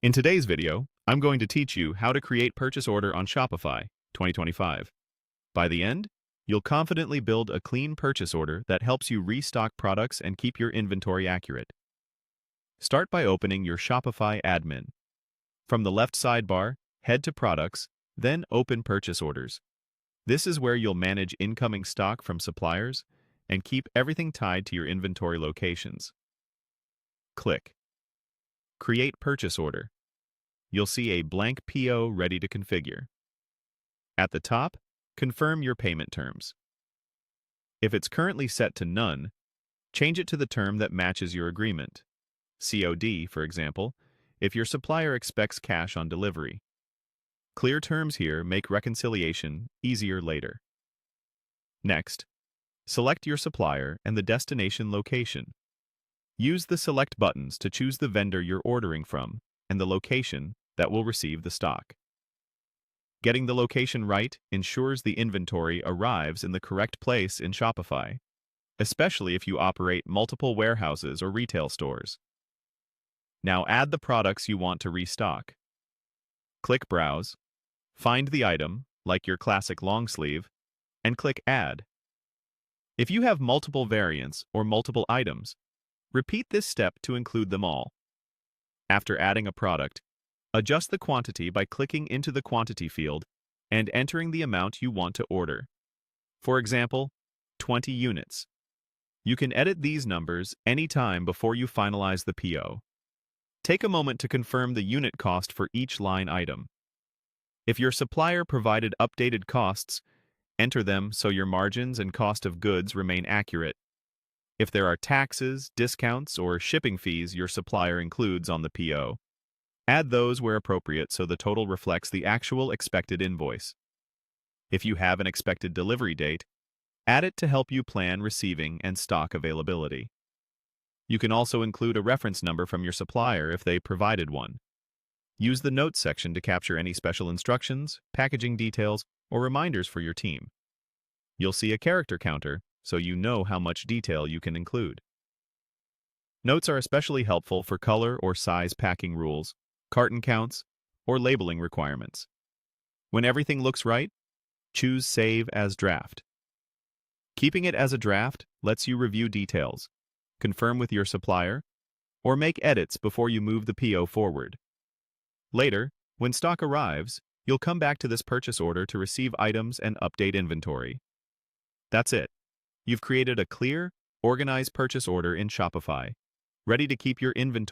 In today's video, I'm going to teach you how to create purchase order on Shopify 2025. By the end, you'll confidently build a clean purchase order that helps you restock products and keep your inventory accurate. Start by opening your Shopify admin. From the left sidebar, head to Products, then open Purchase Orders. This is where you'll manage incoming stock from suppliers and keep everything tied to your inventory locations. Click Create Purchase Order. You'll see a blank PO ready to configure. At the top, confirm your payment terms. If it's currently set to none, change it to the term that matches your agreement. COD, for example, if your supplier expects cash on delivery. Clear terms here make reconciliation easier later. Next, select your supplier and the destination location. Use the select buttons to choose the vendor you're ordering from and the location that will receive the stock. Getting the location right ensures the inventory arrives in the correct place in Shopify, especially if you operate multiple warehouses or retail stores. Now add the products you want to restock. Click Browse, find the item, like your classic long sleeve, and click Add. If you have multiple variants or multiple items, repeat this step to include them all. After adding a product, adjust the quantity by clicking into the quantity field and entering the amount you want to order. For example, 20 units. You can edit these numbers anytime before you finalize the PO. Take a moment to confirm the unit cost for each line item. If your supplier provided updated costs, enter them so your margins and cost of goods remain accurate. If there are taxes, discounts, or shipping fees your supplier includes on the PO, add those where appropriate so the total reflects the actual expected invoice. If you have an expected delivery date, add it to help you plan receiving and stock availability. You can also include a reference number from your supplier if they provided one. Use the Notes section to capture any special instructions, packaging details, or reminders for your team. You'll see a character counter, so you know how much detail you can include. Notes are especially helpful for color or size packing rules, carton counts, or labeling requirements. When everything looks right, choose Save as Draft. Keeping it as a draft lets you review details, confirm with your supplier, or make edits before you move the PO forward. Later, when stock arrives, you'll come back to this purchase order to receive items and update inventory. That's it. You've created a clear, organized purchase order in Shopify, ready to keep your inventory